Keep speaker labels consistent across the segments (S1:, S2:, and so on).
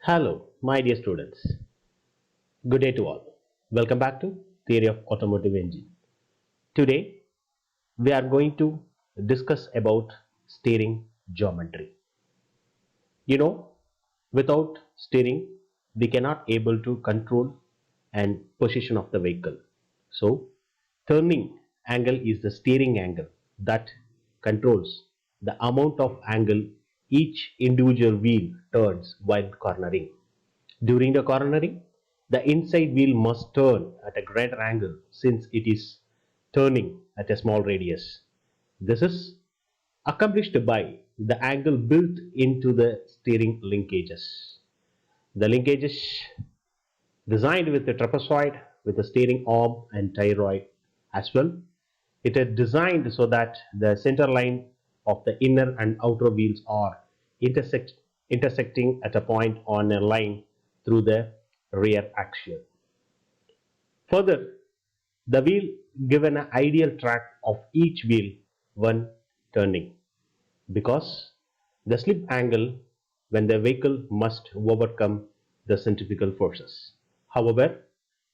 S1: Hello, my dear students. Good day to all. Welcome back to Theory of Automotive Engine. Today, we are going to discuss about steering geometry. You know, without steering, we cannot able to control and position of the vehicle. So, turning angle is the steering angle that controls the amount of angle each individual wheel turns while cornering. During the cornering, the inside wheel must turn at a greater angle since it is turning at a small radius. This is accomplished by the angle built into the steering linkages. The linkages designed with the trapezoid with the steering arm and tie rod as well. It is designed so that the center line of the inner and outer wheels are intersecting at a point on a line through the rear axial. Further, the wheel give an ideal track of each wheel when turning because the slip angle when the vehicle must overcome the centrifugal forces. However,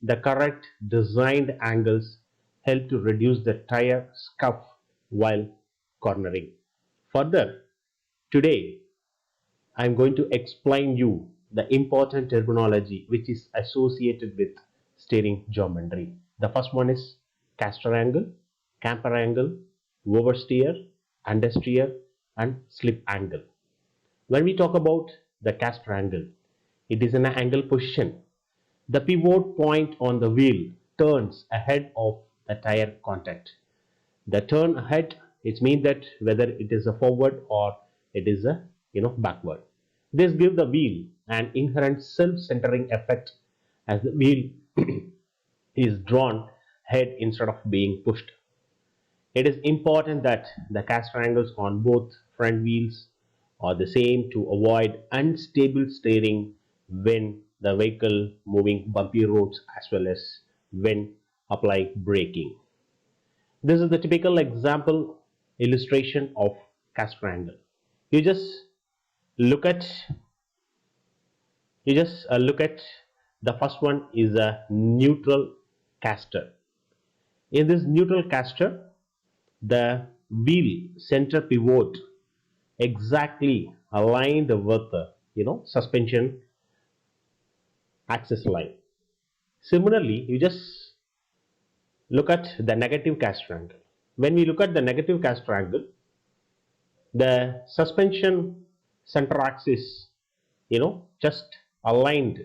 S1: the correct designed angles help to reduce the tire scuff while cornering. Further, today I am going to explain you the important terminology which is associated with steering geometry. The first one is caster angle, camper angle, oversteer, understeer, and slip angle. When we talk about the caster angle, it is an angle position. The pivot point on the wheel turns ahead of the tire contact. The turn ahead, it means that whether it is a forward or it is a backward. This gives the wheel an inherent self-centering effect as the wheel is drawn head instead of being pushed. It is important that the caster angles on both front wheels are the same to avoid unstable steering when the vehicle moving bumpy roads as well as when applying braking. This is the typical example illustration of caster angle. You just look at look at the first one is a neutral caster. In this neutral caster, the wheel center pivot exactly aligned with the suspension axis line. Similarly, you just look at the negative caster angle. When we look at the negative caster angle, the suspension center axis just aligned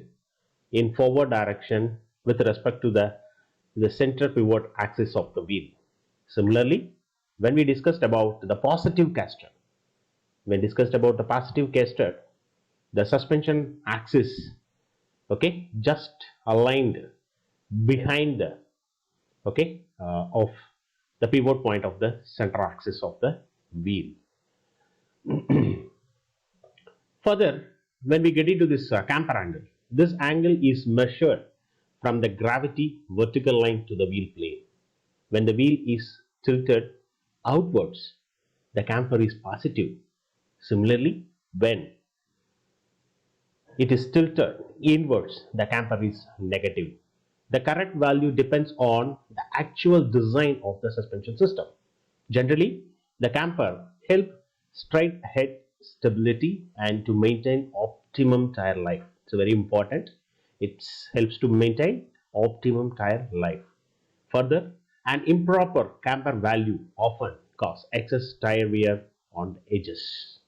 S1: in forward direction with respect to the center pivot axis of the wheel. Similarly, when we discussed about the positive caster, when discussed about the positive caster, the suspension axis just aligned behind the of the pivot point of the center axis of the wheel. Further, when we get into this camper angle, this angle is measured from the gravity vertical line to the wheel plane. When the wheel is tilted outwards, the camper is positive. Similarly, when it is tilted inwards, the camper is negative. The correct value depends on the actual design of the suspension system. Generally, the camper helps straight ahead stability and to maintain optimum tire life. It's very important. It helps to maintain optimum tire life. Further, an improper camper value often cause excess tire wear on the edges.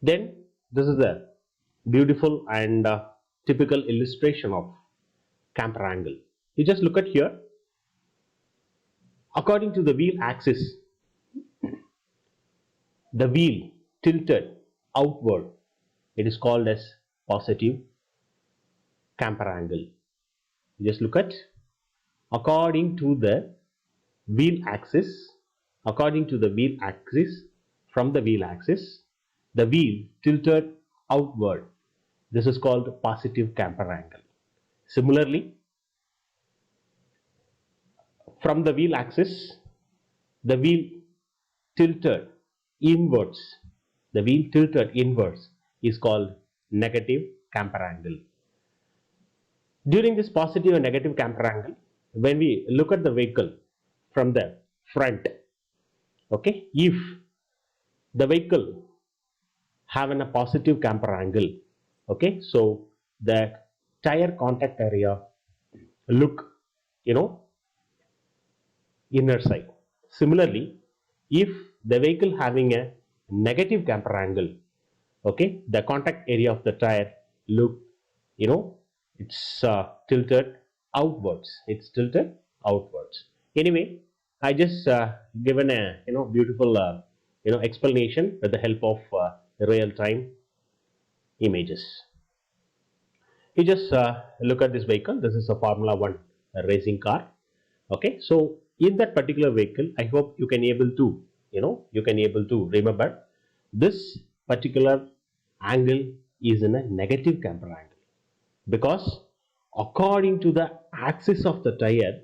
S1: Then this is a beautiful and typical illustration of camper angle. You just look at here. According to the wheel axis, the wheel tilted outward. It is called as positive camper angle. You just look at according to the wheel axis, according to the wheel axis, from the wheel axis, the wheel tilted outward. This is called positive camper angle. Similarly, from the wheel axis, the wheel tilted inwards. The wheel tilted inwards is called negative camber angle. During this positive and negative camber angle, when we look at the vehicle from the front, okay, if the vehicle having a positive camber angle, okay, so the tire contact area look, inner side. Similarly, if the vehicle having a negative camber angle, okay, the contact area of the tire look, it's tilted outwards. It's tilted outwards. Anyway, I just given a beautiful explanation with the help of real time images. You just look at this vehicle. This is a Formula One racing car. Okay, so in that particular vehicle, I hope you can able to remember this particular angle is in a negative camber angle, because according to the axis of the tire,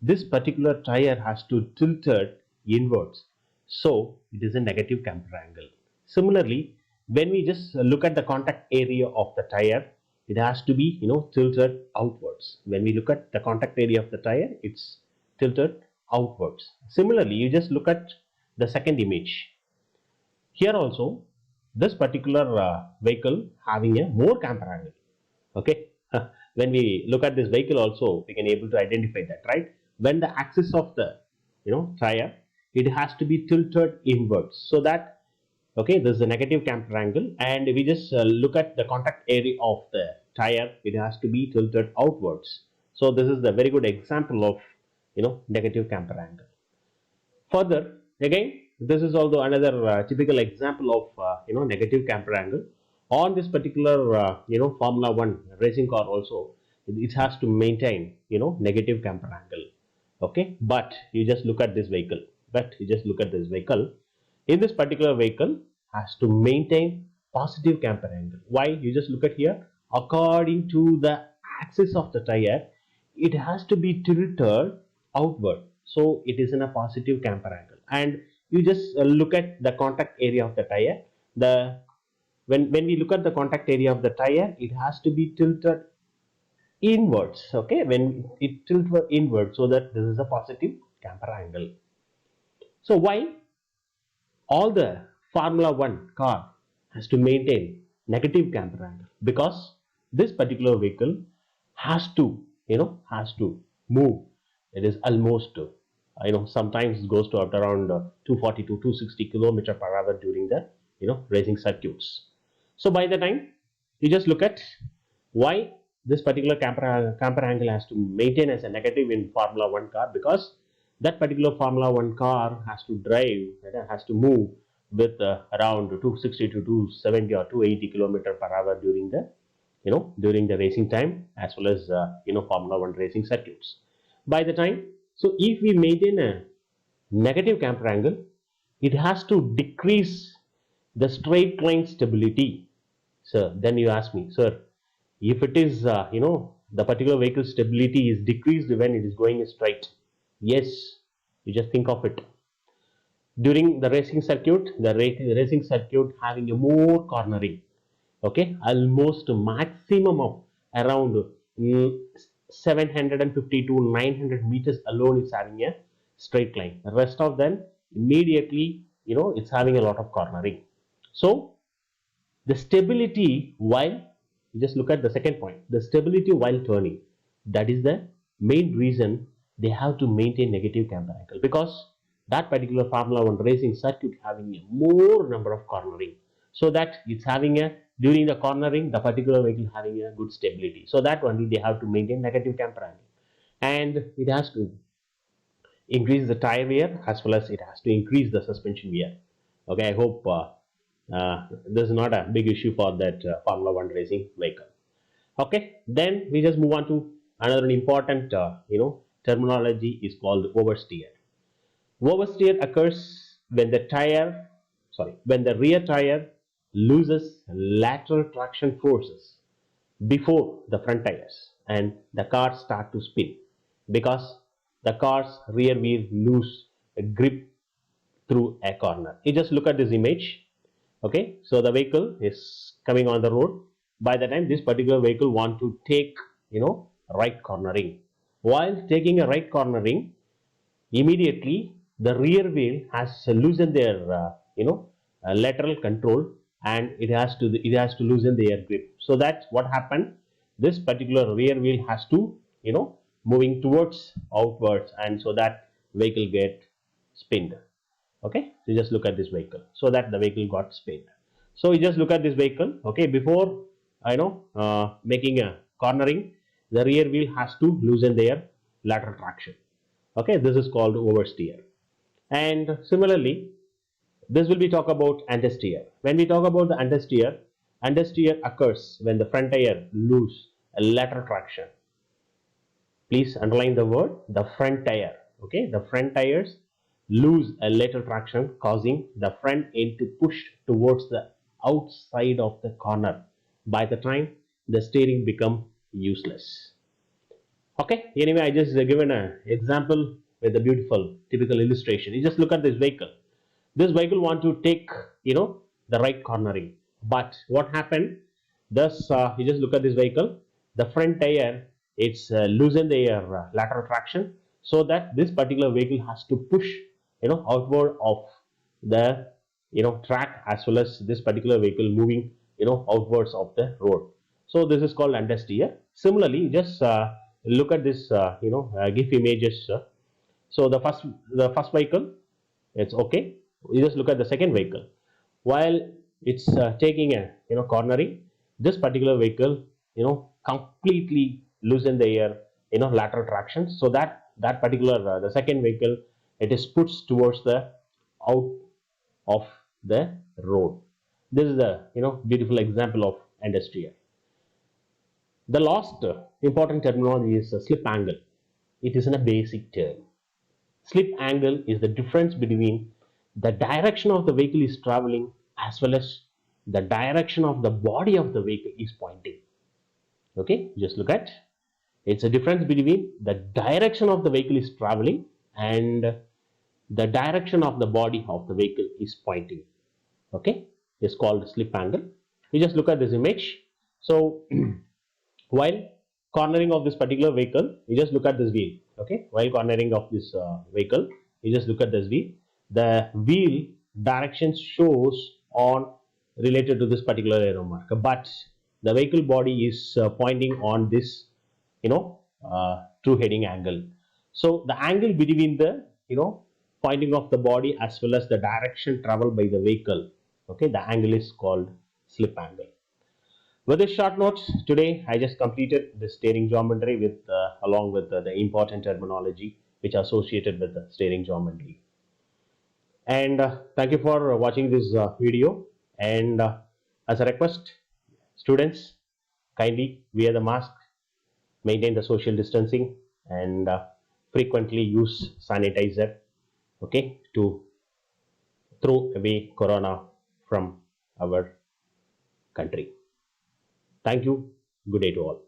S1: this particular tire has to tilted inwards, so it is a negative camber angle. Similarly, when we just look at the contact area of the tire, it has to be tilted outwards. When we look at the contact area of the tire, it's tilted outwards. Similarly, you just look at the second image. Here also, this particular vehicle having a more camber angle. Okay, when we look at this vehicle also, we can able to identify that, right? When the axis of the tire, it has to be tilted inwards, so that, okay, this is a negative camber angle, and we just look at the contact area of the tire, it has to be tilted outwards. So this is the very good example of negative camber angle. Further, again, this is also another typical example of negative camber angle. On this particular Formula One racing car also, it has to maintain negative camber angle. Okay, but you just look at this vehicle. In this particular vehicle, has to maintain positive camber angle. Why? You just look at here. According to the axis of the tire, it has to be tilted outward, so it is in a positive camber angle. And you just look at the contact area of the tire. When we look at the contact area of the tire, it has to be tilted inwards. Okay, when it tilts inward, so that this is a positive camber angle. So why all the Formula One car has to maintain negative camber angle? Because this particular vehicle has to move. It is almost sometimes it goes to around 240 to 260 kilometer per hour during the racing circuits. So by the time you just look at why this particular camber angle has to maintain as a negative in Formula One car, because that particular Formula One car has to drive, has to move with around 260 to 270 or 280 kilometer per hour during the racing time, as well as Formula One racing circuits. By the time, so if we maintain a negative camber angle, it has to decrease the straight line stability. So then you ask me, sir, if it is the particular vehicle stability is decreased when it is going straight. Yes, you just think of it. During the racing circuit, racing circuit having a more cornering, okay, almost maximum of around 750 to 900 meters alone is having a straight line. The rest of them immediately it's having a lot of cornering. So the stability while, just look at the second point, the stability while turning, that is the main reason they have to maintain negative camber angle, because that particular Formula One racing circuit having a more number of cornering, so that it's having a, during the cornering, the particular vehicle having a good stability, so that only they have to maintain negative camber angle. And it has to increase the tire wear, as well as it has to increase the suspension wear. Okay, I hope this is not a big issue for that Formula One racing vehicle. Okay, then we just move on to another important terminology is called oversteer. Oversteer occurs when the rear tire loses lateral traction forces before the front tires, and the car start to spin, because the car's rear wheel lose a grip through a corner. You just look at this image. Okay, so the vehicle is coming on the road, by the time this particular vehicle want to take, right cornering. While taking a right cornering, immediately the rear wheel has loosened their, lateral control, and it has to loosen their grip. So that's what happened. This particular rear wheel has to, moving towards outwards, and so that vehicle get spinned. Okay, so just look at this vehicle, so that the vehicle got spinned. So you just look at this vehicle. Okay, before making a cornering, the rear wheel has to loosen their lateral traction. Okay, this is called oversteer. And similarly, this will be talk about understeer. When we talk about the understeer occurs when the front tire lose a lateral traction. Please underline the word, the front tire. Okay, the front tires lose a lateral traction, causing the front end to push towards the outside of the corner. By the time the steering become useless. Okay, anyway, I just given an example with a beautiful typical illustration. You just look at this vehicle. This vehicle want to take, the right cornering. But what happened? Thus, you just look at this vehicle. The front tire, it's loosen their lateral traction, so that this particular vehicle has to push, outward of the, track, as well as this particular vehicle moving, outwards of the road. So this is called understeer. Similarly, just look at this, GIF images. So the first vehicle, it's okay. You just look at the second vehicle. While it's taking a, cornering, this particular vehicle, completely loosen their, lateral traction, so that that particular the second vehicle, it is pushed towards the out of the road. This is the, beautiful example of understeer. The last important terminology is slip angle. It is in a basic term. Slip angle is the difference between the direction of the vehicle is traveling, as well as the direction of the body of the vehicle is pointing. Okay, just look at, it's a difference between the direction of the vehicle is traveling and the direction of the body of the vehicle is pointing. Okay, it's called slip angle. You just look at this image. So while cornering of this particular vehicle, you just look at this wheel. Okay, while cornering of this vehicle, you just look at this wheel. The wheel direction shows on related to this particular arrow mark, but the vehicle body is pointing on this, true heading angle. So the angle between the, pointing of the body as well as the direction traveled by the vehicle, okay, the angle is called slip angle. With this short notes, today I just completed the steering geometry with along with the important terminology which are associated with the steering geometry. And thank you for watching this video. And as a request, students, kindly wear the mask, maintain the social distancing, and frequently use sanitizer, okay, to throw away corona from our country. Thank you. Good day to all.